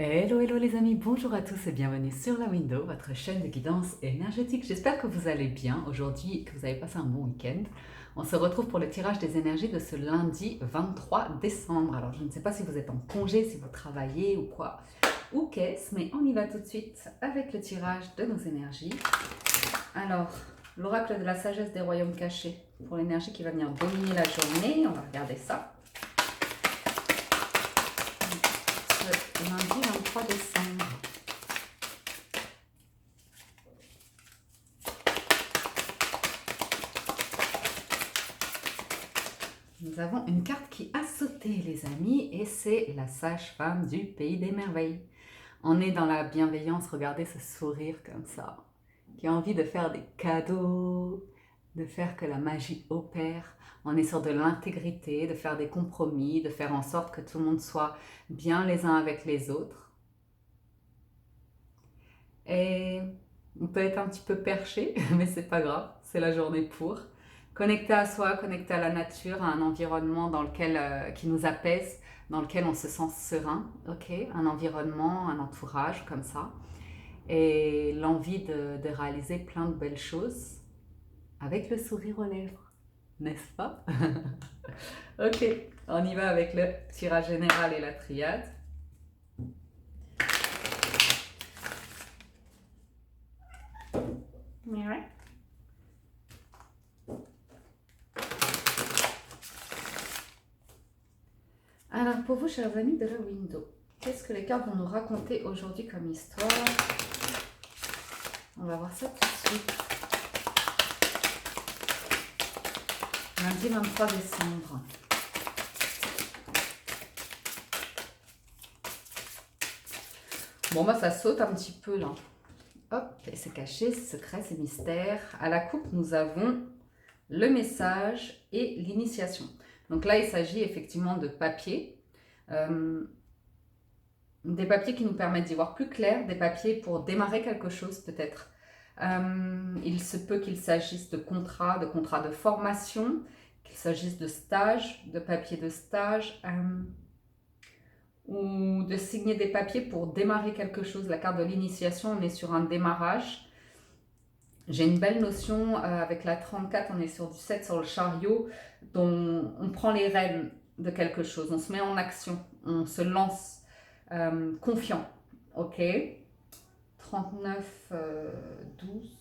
Hello, hello les amis, bonjour à tous et bienvenue sur la Window, votre chaîne de guidance énergétique. J'espère que vous allez bien aujourd'hui, que vous avez passé un bon week-end. On se retrouve pour le tirage des énergies de ce lundi 23 décembre. Alors je ne sais pas si vous êtes en congé, si vous travaillez ou quoi, ou qu'est-ce, mais on y va tout de suite avec le tirage de nos énergies. Alors, l'oracle de la sagesse des royaumes cachés pour l'énergie qui va venir dominer la journée, on va regarder ça. Le lundi 23 décembre. Nous avons une carte qui a sauté, les amis, et c'est la sage-femme du pays des merveilles. On est dans la bienveillance, regardez ce sourire comme ça, qui a envie de faire des cadeaux, de faire que la magie opère. On est sur de l'intégrité, de faire des compromis, de faire en sorte que tout le monde soit bien les uns avec les autres. Et on peut être un petit peu perché, mais c'est pas grave, c'est la journée pour. Connecté à soi, connecté à la nature, à un environnement dans lequel, qui nous apaise, dans lequel on se sent serein, ok, un environnement, un entourage comme ça, et l'envie de réaliser plein de belles choses avec le sourire aux lèvres, n'est-ce pas? Ok, on y va avec le tirage général et la triade. Ouais. Alors pour vous, chers amis de la Window, qu'est-ce que les cartes vont nous raconter aujourd'hui comme histoire? On va voir ça tout de suite. Lundi 23 décembre. Bon, bah ça saute un petit peu là. Hop, et c'est caché, c'est secret, c'est mystère. À la coupe, nous avons le message et l'initiation. Donc là, il s'agit effectivement de papier. Des papiers qui nous permettent d'y voir plus clair, des papiers pour démarrer quelque chose peut-être. Il se peut qu'il s'agisse de contrats de formation, qu'il s'agisse de stages, de papiers de stage, ou de signer des papiers pour démarrer quelque chose. La carte de l'initiation, on est sur un démarrage. J'ai une belle notion, avec la 34, on est sur du 7 sur le chariot, dont on prend les rênes de quelque chose, on se met en action, on se lance confiant, ok. 39, 12,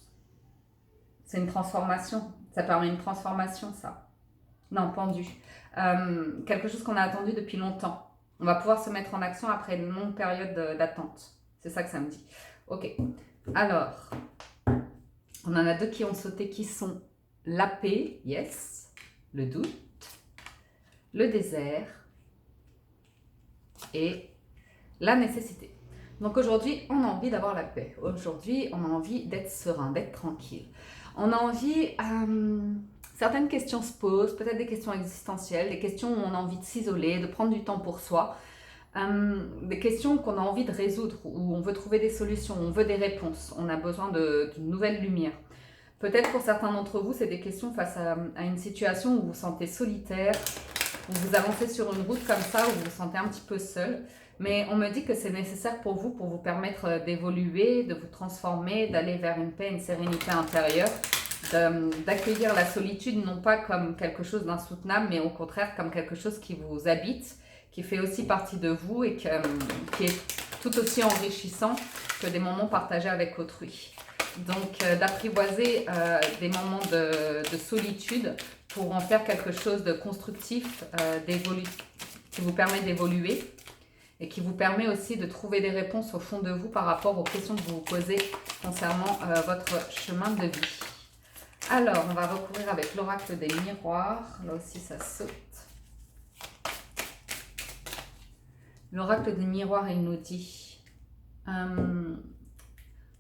c'est une transformation, ça permet une transformation ça. Non, pendu. Quelque chose qu'on a attendu depuis longtemps. On va pouvoir se mettre en action après une longue période d'attente. C'est ça que ça me dit. Ok. Alors, on en a deux qui ont sauté qui sont la paix, yes, le doute, le désert et la nécessité. Donc aujourd'hui, on a envie d'avoir la paix. Aujourd'hui, on a envie d'être serein, d'être tranquille. On a envie... certaines questions se posent, peut-être des questions existentielles, des questions où on a envie de s'isoler, de prendre du temps pour soi, des questions qu'on a envie de résoudre, où on veut trouver des solutions, on veut des réponses, on a besoin d'une nouvelle lumière. Peut-être pour certains d'entre vous, c'est des questions face à une situation où vous vous sentez solitaire, où vous avancez sur une route comme ça, où vous vous sentez un petit peu seul. Mais on me dit que c'est nécessaire pour vous permettre d'évoluer, de vous transformer, d'aller vers une paix, une sérénité intérieure, d'accueillir la solitude non pas comme quelque chose d'insoutenable, mais au contraire comme quelque chose qui vous habite, qui fait aussi partie de vous et qui est tout aussi enrichissant que des moments partagés avec autrui. Donc d'apprivoiser des moments de solitude pour en faire quelque chose de constructif, qui vous permet d'évoluer et qui vous permet aussi de trouver des réponses au fond de vous par rapport aux questions que vous vous posez concernant votre chemin de vie. Alors, on va recourir avec l'oracle des miroirs. Là aussi, ça saute. L'oracle des miroirs, il nous dit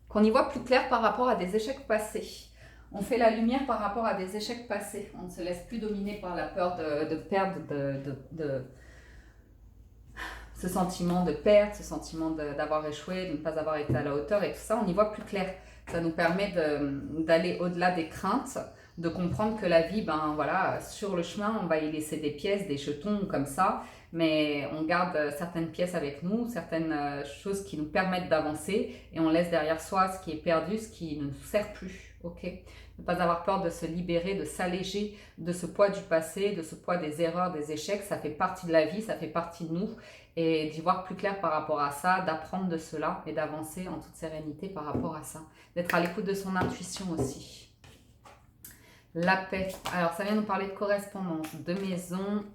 qu'on y voit plus clair par rapport à des échecs passés. On fait la lumière par rapport à des échecs passés. On ne se laisse plus dominer par la peur de perdre, ce sentiment de perte, ce sentiment d'avoir échoué, de ne pas avoir été à la hauteur et tout ça. On y voit plus clair. Ça nous permet d'aller au-delà des craintes, de comprendre que la vie, ben voilà, sur le chemin, on va y laisser des pièces, des jetons comme ça, mais on garde certaines pièces avec nous, certaines choses qui nous permettent d'avancer, et on laisse derrière soi ce qui est perdu, ce qui ne nous sert plus, ok? Ne pas avoir peur de se libérer, de s'alléger de ce poids du passé, de ce poids des erreurs, des échecs, ça fait partie de la vie, ça fait partie de nous, et d'y voir plus clair par rapport à ça, d'apprendre de cela et d'avancer en toute sérénité par rapport à ça, d'être à l'écoute de son intuition aussi. La paix, alors ça vient nous parler de correspondance, de maison,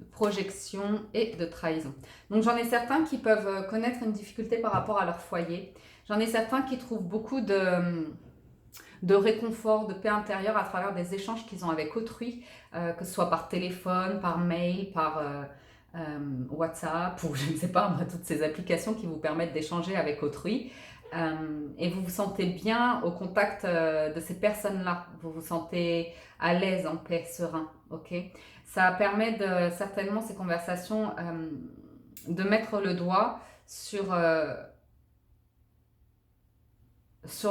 de projection et de trahison. Donc j'en ai certains qui peuvent connaître une difficulté par rapport à leur foyer, j'en ai certains qui trouvent beaucoup de réconfort, de paix intérieure à travers des échanges qu'ils ont avec autrui, que ce soit par téléphone, par mail, par WhatsApp ou je ne sais pas, moi, toutes ces applications qui vous permettent d'échanger avec autrui. Et vous vous sentez bien au contact de ces personnes-là. Vous vous sentez à l'aise, en paix, serein. Ok. Ça permet certainement ces conversations de mettre le doigt sur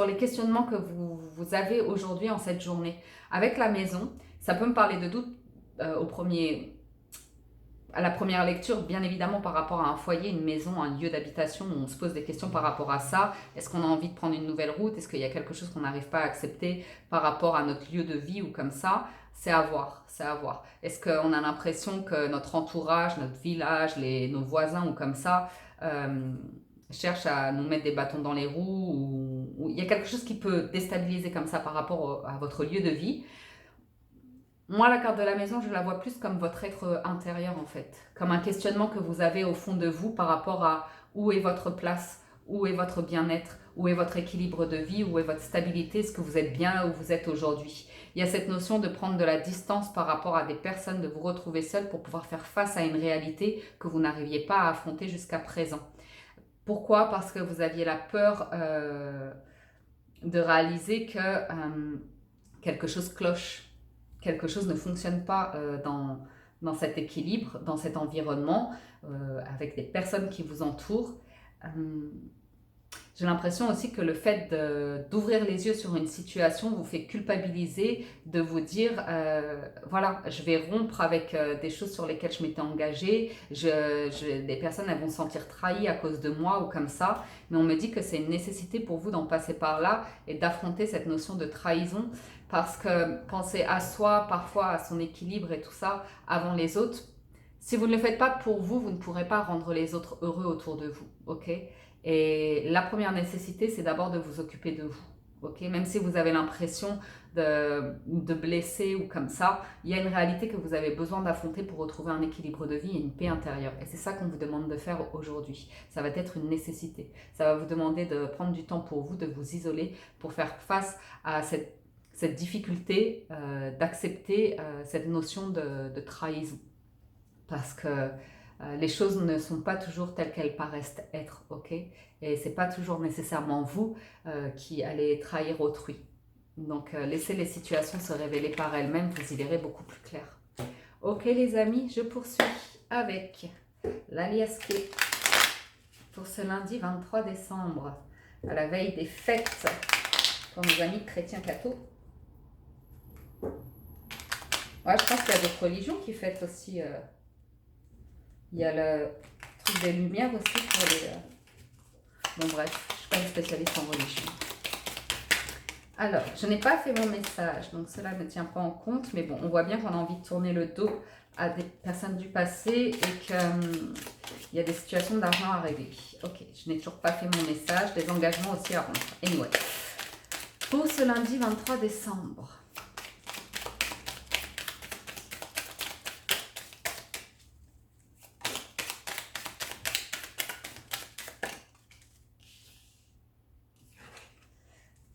les questionnements que vous avez aujourd'hui en cette journée. Avec la maison, ça peut me parler de doute à la première lecture, bien évidemment par rapport à un foyer, une maison, un lieu d'habitation, où on se pose des questions par rapport à ça. Est-ce qu'on a envie de prendre une nouvelle route? Est-ce qu'il y a quelque chose qu'on n'arrive pas à accepter par rapport à notre lieu de vie ou comme ça? C'est à voir, c'est à voir. Est-ce qu'on a l'impression que notre entourage, notre village, nos voisins ou comme ça cherchent à nous mettre des bâtons dans les roues ou il y a quelque chose qui peut déstabiliser comme ça par rapport à votre lieu de vie? Moi, la carte de la maison, je la vois plus comme votre être intérieur en fait, comme un questionnement que vous avez au fond de vous par rapport à où est votre place, où est votre bien-être, où est votre équilibre de vie, où est votre stabilité, est-ce que vous êtes bien là où vous êtes aujourd'hui. Il y a cette notion de prendre de la distance par rapport à des personnes, de vous retrouver seul pour pouvoir faire face à une réalité que vous n'arriviez pas à affronter jusqu'à présent. Pourquoi? Parce que vous aviez la peur de réaliser que quelque chose cloche. Quelque chose ne fonctionne pas dans cet équilibre, dans cet environnement, avec des personnes qui vous entourent. J'ai l'impression aussi que le fait d'ouvrir les yeux sur une situation vous fait culpabiliser, de vous dire, voilà, je vais rompre avec des choses sur lesquelles je m'étais engagée, des personnes elles vont se sentir trahies à cause de moi ou comme ça, mais on me dit que c'est une nécessité pour vous d'en passer par là et d'affronter cette notion de trahison, parce que penser à soi, parfois à son équilibre et tout ça, avant les autres, si vous ne le faites pas pour vous, vous ne pourrez pas rendre les autres heureux autour de vous, ok? Et la première nécessité, c'est d'abord de vous occuper de vous. Okay? Même si vous avez l'impression de blesser ou comme ça, il y a une réalité que vous avez besoin d'affronter pour retrouver un équilibre de vie et une paix intérieure. Et c'est ça qu'on vous demande de faire aujourd'hui. Ça va être une nécessité. Ça va vous demander de prendre du temps pour vous, de vous isoler pour faire face à cette difficulté d'accepter cette notion de trahison. Parce que les choses ne sont pas toujours telles qu'elles paraissent être, ok? Et c'est pas toujours nécessairement vous qui allez trahir autrui. Donc laissez les situations se révéler par elles-mêmes, vous y verrez beaucoup plus clair. Ok les amis, je poursuis avec l'alias clé pour ce lundi 23 décembre, à la veille des fêtes pour nos amis chrétiens cathos. Ouais, je pense qu'il y a d'autres religions qui fêtent aussi... Il y a le truc des lumières aussi pour les... Bon bref, je ne suis pas une spécialiste en religion. Alors, je n'ai pas fait mon message, donc cela ne tient pas en compte. Mais bon, on voit bien qu'on a envie de tourner le dos à des personnes du passé et qu'il y a des situations d'argent à régler. Ok, je n'ai toujours pas fait mon message, des engagements aussi à rendre. Anyway, pour ce lundi 23 décembre...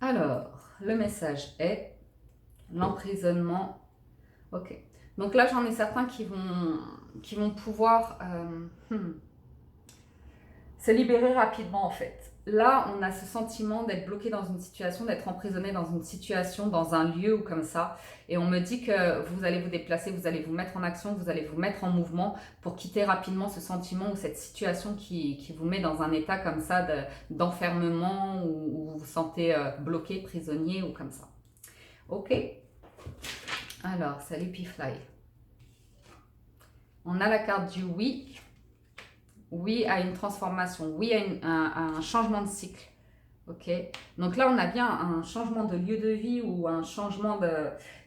Alors, le message est l'emprisonnement. Ok. Donc là, j'en ai certains qui vont pouvoir se libérer rapidement en fait. Là, on a ce sentiment d'être bloqué dans une situation, d'être emprisonné dans une situation, dans un lieu ou comme ça. Et on me dit que vous allez vous déplacer, vous allez vous mettre en action, vous allez vous mettre en mouvement pour quitter rapidement ce sentiment ou cette situation qui vous met dans un état comme ça d'enfermement où vous vous sentez bloqué, prisonnier ou comme ça. Ok. Alors, salut Pifly. On a la carte du oui. Oui à une transformation. Oui à un changement de cycle. Ok. Donc là, on a bien un changement de lieu de vie ou un changement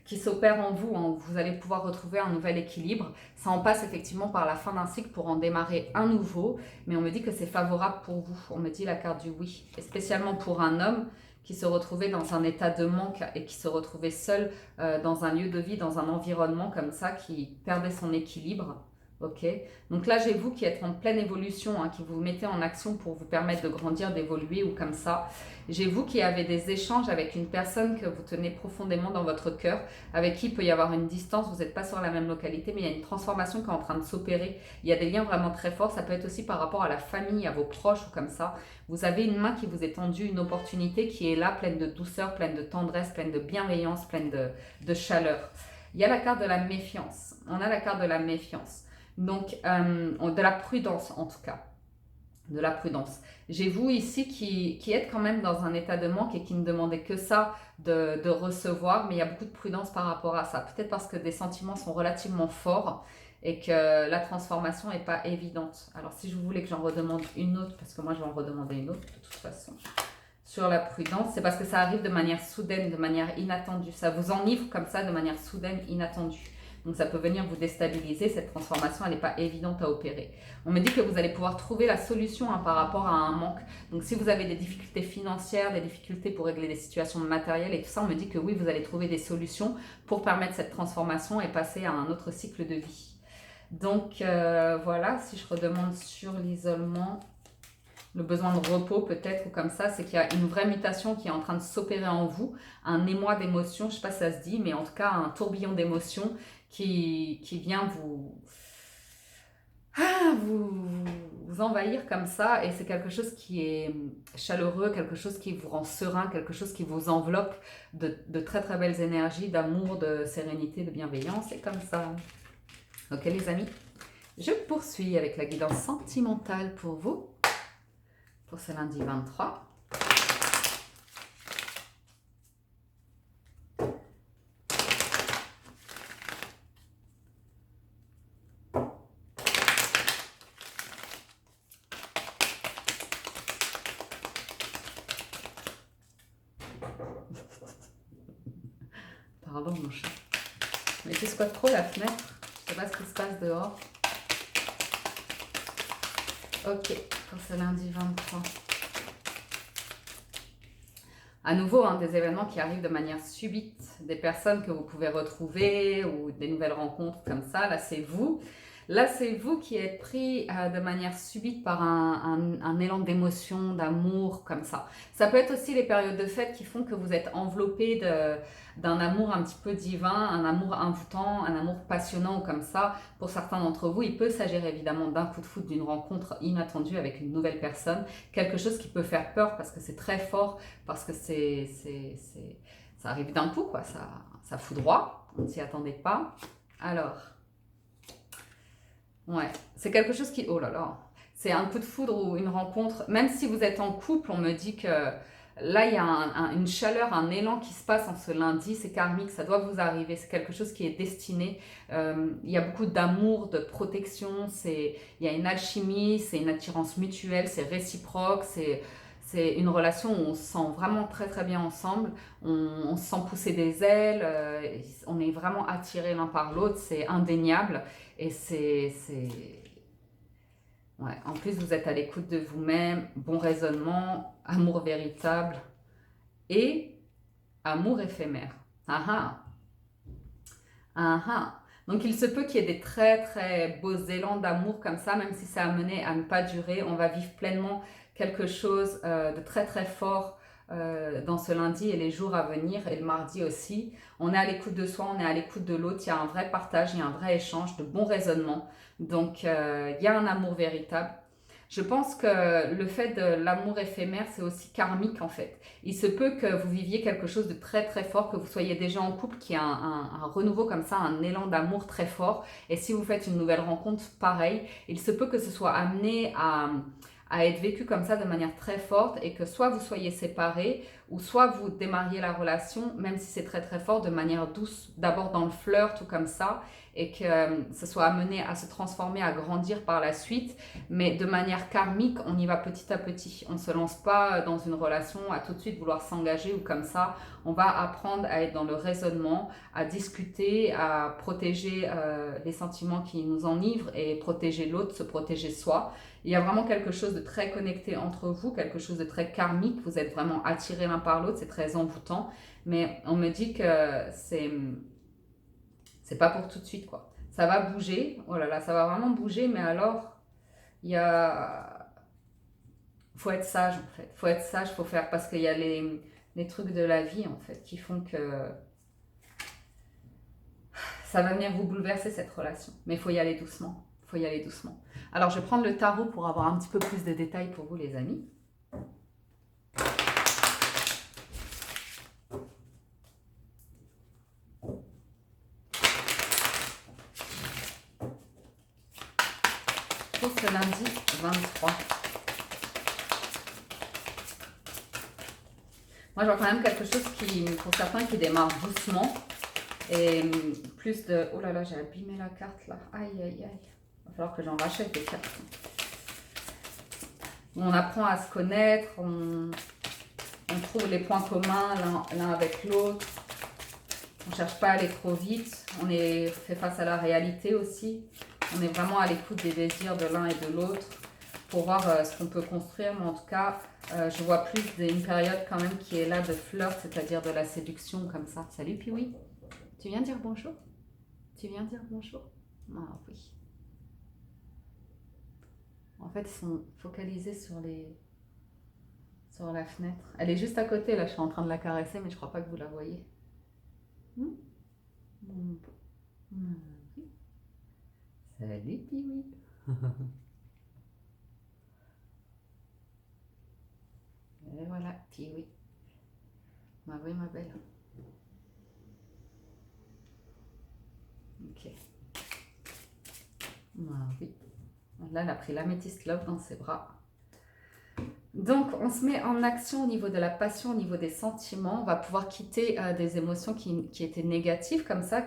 qui s'opère en vous. Hein, où vous allez pouvoir retrouver un nouvel équilibre. Ça en passe effectivement par la fin d'un cycle pour en démarrer un nouveau. Mais on me dit que c'est favorable pour vous. On me dit la carte du oui. Et spécialement pour un homme qui se retrouvait dans un état de manque et qui se retrouvait seul dans un lieu de vie, dans un environnement comme ça, qui perdait son équilibre. Ok, donc là j'ai vous qui êtes en pleine évolution, hein, qui vous mettez en action pour vous permettre de grandir, d'évoluer ou comme ça. J'ai vous qui avez des échanges avec une personne que vous tenez profondément dans votre cœur, avec qui il peut y avoir une distance, vous n'êtes pas sur la même localité, mais il y a une transformation qui est en train de s'opérer. Il y a des liens vraiment très forts, ça peut être aussi par rapport à la famille, à vos proches ou comme ça. Vous avez une main qui vous est tendue, une opportunité qui est là, pleine de douceur, pleine de tendresse, pleine de bienveillance, pleine de chaleur. Il y a la carte de la méfiance. On a la carte de la méfiance. Donc, de la prudence en tout cas. De la prudence. J'ai vous ici qui êtes quand même dans un état de manque et qui ne demandez que ça de recevoir, mais il y a beaucoup de prudence par rapport à ça. Peut-être parce que des sentiments sont relativement forts et que la transformation n'est pas évidente. Alors, si je voulais que j'en redemande une autre, parce que moi je vais en redemander une autre de toute façon, sur la prudence, c'est parce que ça arrive de manière soudaine, de manière inattendue. Ça vous enivre comme ça de manière soudaine, inattendue. Donc ça peut venir vous déstabiliser, cette transformation elle n'est pas évidente à opérer. On me dit que vous allez pouvoir trouver la solution par rapport à un manque. Donc si vous avez des difficultés financières, des difficultés pour régler des situations de matériel et tout ça, on me dit que oui, vous allez trouver des solutions pour permettre cette transformation et passer à un autre cycle de vie. Donc voilà, si je redemande sur l'isolement, le besoin de repos peut-être ou comme ça, c'est qu'il y a une vraie mutation qui est en train de s'opérer en vous, un émoi d'émotions, je ne sais pas si ça se dit, mais en tout cas un tourbillon d'émotions qui vient vous envahir comme ça, et c'est quelque chose qui est chaleureux, quelque chose qui vous rend serein, quelque chose qui vous enveloppe de très très belles énergies, d'amour, de sérénité, de bienveillance, et comme ça. Ok les amis, je poursuis avec la guidance sentimentale pour vous, pour ce lundi 23. Pardon mon chat. Mais tu squattes trop la fenêtre. Je sais pas ce qui se passe dehors. Ok, pour ce lundi 23. À nouveau, des événements qui arrivent de manière subite, des personnes que vous pouvez retrouver ou des nouvelles rencontres comme ça. Là, c'est vous. Là, c'est vous qui êtes pris de manière subite par un élan d'émotion, d'amour, comme ça. Ça peut être aussi les périodes de fête qui font que vous êtes enveloppé d'un amour un petit peu divin, un amour envoûtant, un amour passionnant ou comme ça. Pour certains d'entre vous, il peut s'agir évidemment d'un coup de foudre, d'une rencontre inattendue avec une nouvelle personne. Quelque chose qui peut faire peur parce que c'est très fort, parce que ça arrive d'un coup, quoi. Ça foudroie, on ne s'y attendait pas. Alors... ouais, c'est quelque chose qui... oh là là, c'est un coup de foudre ou une rencontre. Même si vous êtes en couple, on me dit que là, il y a une chaleur, un élan qui se passe en ce lundi. C'est karmique, ça doit vous arriver. C'est quelque chose qui est destiné. Il y a beaucoup d'amour, de protection. Il y a une alchimie, c'est une attirance mutuelle, c'est réciproque, c'est une relation où on se sent vraiment très très bien ensemble, on se sent pousser des ailes, on est vraiment attirés l'un par l'autre, c'est indéniable et ouais. En plus vous êtes à l'écoute de vous-même, bon raisonnement, amour véritable et amour éphémère. Ah ah, ah ah. Donc il se peut qu'il y ait des très très beaux élans d'amour comme ça, même si ça a mené à ne pas durer, on va vivre pleinement quelque chose de très très fort dans ce lundi et les jours à venir et le mardi aussi. On est à l'écoute de soi, on est à l'écoute de l'autre, il y a un vrai partage, il y a un vrai échange, de bons raisonnements. Donc il y a un amour véritable. Je pense que le fait de l'amour éphémère, c'est aussi karmique en fait. Il se peut que vous viviez quelque chose de très très fort, que vous soyez déjà en couple, qui a un renouveau comme ça, un élan d'amour très fort. Et si vous faites une nouvelle rencontre, pareil, il se peut que ce soit amené à à être vécu comme ça de manière très forte et que soit vous soyez séparés ou soit vous démarriez la relation, même si c'est très très fort, de manière douce, d'abord dans le flirt ou comme ça, et que ce soit amené à se transformer, à grandir par la suite, mais de manière karmique, on y va petit à petit. On ne se lance pas dans une relation à tout de suite vouloir s'engager ou comme ça. On va apprendre à être dans le raisonnement, à discuter, à protéger les sentiments qui nous enivrent et protéger l'autre, se protéger soi. Il y a vraiment quelque chose de très connecté entre vous, quelque chose de très karmique. Vous êtes vraiment attirés l'un par l'autre, c'est très envoûtant. Mais on me dit que c'est pas pour tout de suite, quoi. Ça va bouger, oh là là, ça va vraiment bouger, mais alors, il y a... faut être sage, en fait. Faut être sage, faut faire, parce qu'il y a les trucs de la vie, en fait, qui font que ça va venir vous bouleverser, cette relation. Mais il faut y aller doucement. Il faut y aller doucement. Alors, je vais prendre le tarot pour avoir un petit peu plus de détails pour vous, les amis. Pour ce lundi 23. Moi, je vois quand même quelque chose qui, pour certains, qui démarre doucement. Et plus de... Oh là là, j'ai abîmé la carte là. Aïe, aïe, aïe. Il va falloir que j'en rachète des cartes. On apprend à se connaître, on trouve les points communs l'un avec l'autre. On ne cherche pas à aller trop vite. On est fait face à la réalité aussi. On est vraiment à l'écoute des désirs de l'un et de l'autre pour voir ce qu'on peut construire. Mais en tout cas, je vois plus d'une période quand même qui est là de flirt, c'est-à-dire de la séduction comme ça. Salut Piwi. Tu viens dire bonjour? Tu viens dire bonjour? Ah oui. En fait, ils sont focalisés sur la fenêtre. Elle est juste à côté, là, je suis en train de la caresser, mais je crois pas que vous la voyez. Salut Piwi. Et voilà, Piwi. Bah oui, ma belle. Ok. Bah oui. Là, elle a pris l'améthyste love dans ses bras. Donc, on se met en action au niveau de la passion, au niveau des sentiments. On va pouvoir quitter des émotions qui étaient négatives, comme ça,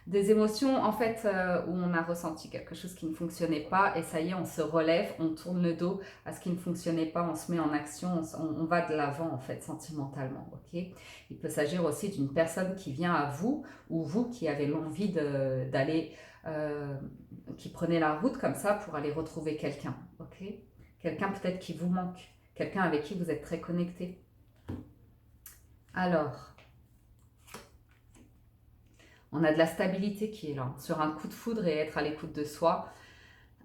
des émotions, en fait, où on a ressenti quelque chose qui ne fonctionnait pas. Et ça y est, on se relève, on tourne le dos à ce qui ne fonctionnait pas, on se met en action, on va de l'avant, en fait, sentimentalement. Okay. Il peut s'agir aussi d'une personne qui vient à vous, ou vous qui avez l'envie d'aller, qui prenez la route comme ça pour aller retrouver quelqu'un. Ok. Quelqu'un peut-être qui vous manque. Quelqu'un avec qui vous êtes très connecté. Alors, on a de la stabilité qui est là, sur un coup de foudre et être à l'écoute de soi.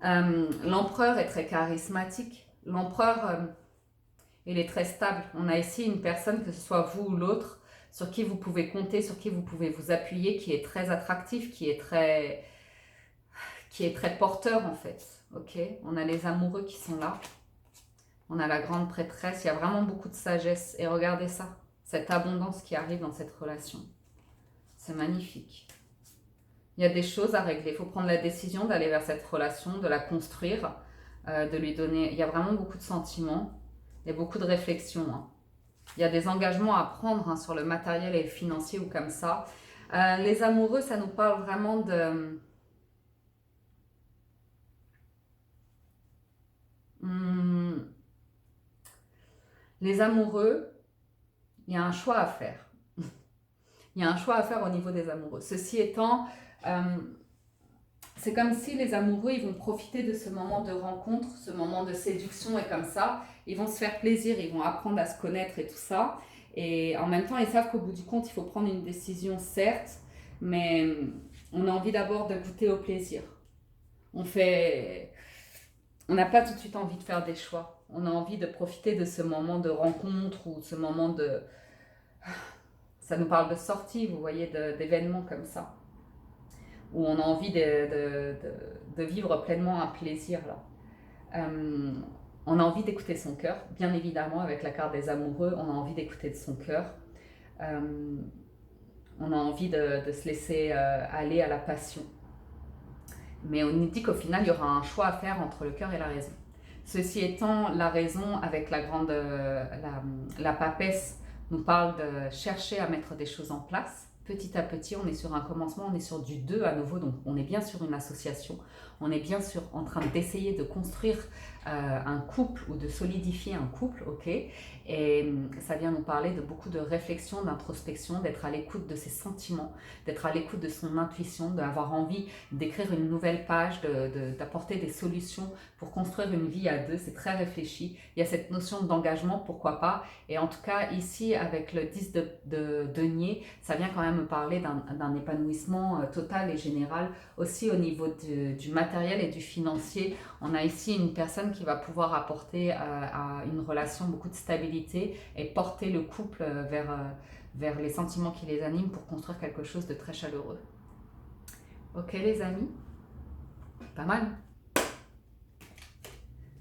L'empereur est très charismatique. L'empereur, il est très stable. On a ici une personne, que ce soit vous ou l'autre, sur qui vous pouvez compter, sur qui vous pouvez vous appuyer, qui est très attractif, qui est très porteur en fait. Ok, on a les amoureux qui sont là. On a la grande prêtresse, il y a vraiment beaucoup de sagesse. Et regardez ça, cette abondance qui arrive dans cette relation. C'est magnifique. Il y a des choses à régler. Il faut prendre la décision d'aller vers cette relation, de la construire, de lui donner... Il y a vraiment beaucoup de sentiments, il y a beaucoup de réflexions. Hein. Il y a des engagements à prendre sur le matériel et le financier ou comme ça. Les amoureux, ça nous parle vraiment de... Les amoureux, il y a un choix à faire. Il y a un choix à faire au niveau des amoureux. Ceci étant, c'est comme si les amoureux, ils vont profiter de ce moment de rencontre, ce moment de séduction et comme ça, ils vont se faire plaisir, ils vont apprendre à se connaître et tout ça. Et en même temps, ils savent qu'au bout du compte, il faut prendre une décision, certes, mais on a envie d'abord de goûter au plaisir. On n'a pas tout de suite envie de faire des choix. On a envie de profiter de ce moment de rencontre ou ce moment de... Ça nous parle de sortie, vous voyez, d'événements comme ça. Où on a envie de vivre pleinement un plaisir là. On a envie d'écouter son cœur, bien évidemment, avec la carte des amoureux, on a envie d'écouter de son cœur. On a envie de se laisser aller à la passion. Mais on nous dit qu'au final, il y aura un choix à faire entre le cœur et la raison. Ceci étant, la raison avec la papesse nous parle de chercher à mettre des choses en place. Petit à petit, on est sur un commencement, on est sur du 2 à nouveau, donc on est bien sur une association, on est bien sûr en train d'essayer de construire un couple ou de solidifier un couple, ok? Et ça vient nous parler de beaucoup de réflexion, d'introspection, d'être à l'écoute de ses sentiments, d'être à l'écoute de son intuition, d'avoir envie d'écrire une nouvelle page, d'apporter des solutions pour construire une vie à deux. C'est très réfléchi. Il y a cette notion d'engagement, pourquoi pas. Et en tout cas, ici, avec le 10 de denier, ça vient quand même me parler d'un épanouissement total et général. Aussi au niveau du matériel et du financier, on a ici une personne qui va pouvoir apporter à une relation beaucoup de stabilité et porter le couple vers les sentiments qui les animent pour construire quelque chose de très chaleureux. Ok les amis, pas mal.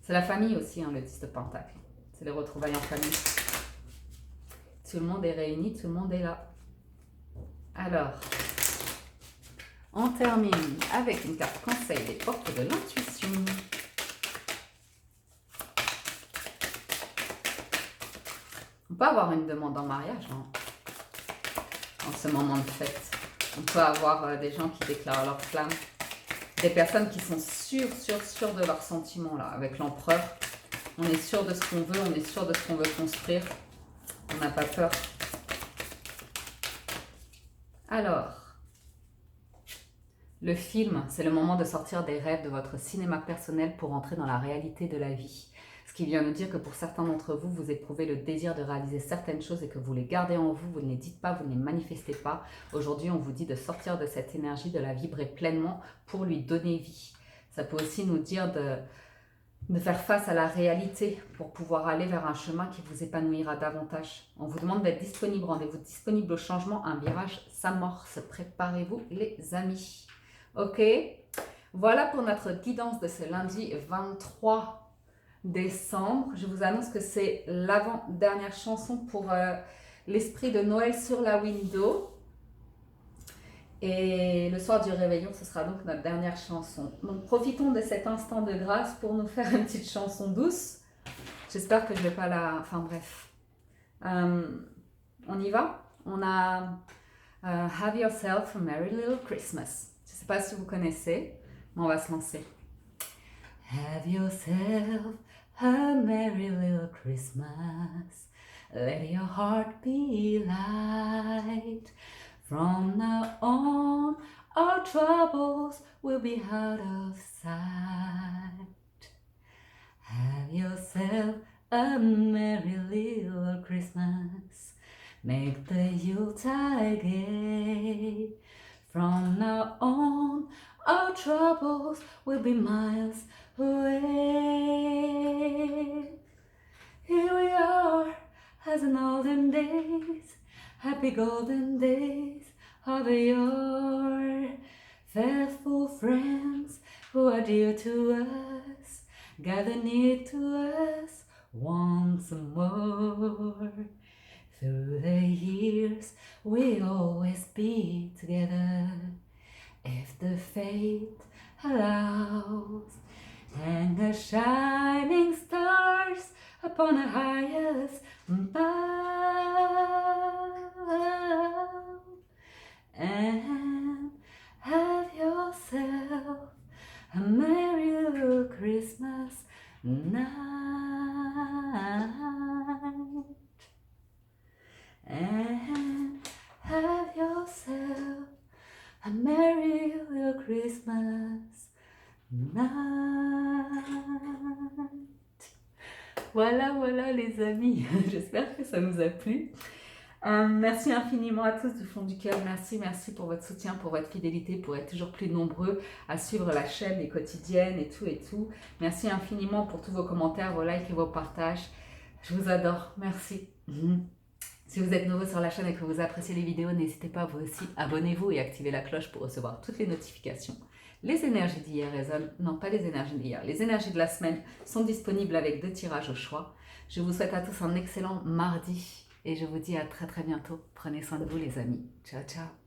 C'est la famille aussi, hein, le 10 de Pentacle. C'est les retrouvailles en famille. Tout le monde est réuni, tout le monde est là. Alors, on termine avec une carte conseil des portes de l'intuition. On peut avoir une demande en mariage hein, en ce moment de fête. On peut avoir des gens qui déclarent leur flamme. Des personnes qui sont sûres de leurs sentiments là, avec l'empereur. On est sûr de ce qu'on veut, on est sûr de ce qu'on veut construire. On n'a pas peur. Alors, le film, c'est le moment de sortir des rêves de votre cinéma personnel pour entrer dans la réalité de la vie. Ce qui vient nous dire que pour certains d'entre vous, vous éprouvez le désir de réaliser certaines choses et que vous les gardez en vous, vous ne les dites pas, vous ne les manifestez pas. Aujourd'hui, on vous dit de sortir de cette énergie, de la vibrer pleinement pour lui donner vie. Ça peut aussi nous dire de faire face à la réalité pour pouvoir aller vers un chemin qui vous épanouira davantage. On vous demande d'être disponible, rendez-vous disponible au changement, un virage s'amorce. Préparez-vous les amis. Ok, voilà pour notre guidance de ce lundi 23 décembre. Je vous annonce que c'est l'avant-dernière chanson pour l'esprit de Noël sur la window. Et le soir du réveillon, ce sera donc notre dernière chanson. Donc profitons de cet instant de grâce pour nous faire une petite chanson douce. J'espère que je ne vais pas la... Enfin bref. On y va. On a Have Yourself a Merry Little Christmas. Je ne sais pas si vous connaissez, mais on va se lancer. Have yourself a merry little Christmas. Let your heart be light. From now on, our troubles will be out of sight. Have yourself a merry little Christmas. Make the Yuletide gay. From now on, our troubles will be miles away. Here we are, as in olden days, happy golden days of yore. Faithful friends who are dear to us, gather near to us once more. Through the years, we'll always be together, if the fate allows. Hang a shining stars upon the highest bough, and have yourself a merry little Christmas night. And have yourself a merry little Christmas night. Voilà les amis, j'espère que ça nous a plu. Merci infiniment à tous du fond du cœur, merci pour votre soutien, pour votre fidélité, pour être toujours plus nombreux à suivre la chaîne, les quotidiennes et tout. Merci infiniment pour tous vos commentaires, vos likes et vos partages. Je vous adore, merci. Si vous êtes nouveau sur la chaîne et que vous appréciez les vidéos, n'hésitez pas vous aussi, abonnez-vous et activez la cloche pour recevoir toutes les notifications. Les énergies d'hier résonnent, non pas les énergies d'hier, les énergies de la semaine sont disponibles avec 2 tirages au choix. Je vous souhaite à tous un excellent mardi et je vous dis à très bientôt. Prenez soin de vous les amis. Ciao ciao.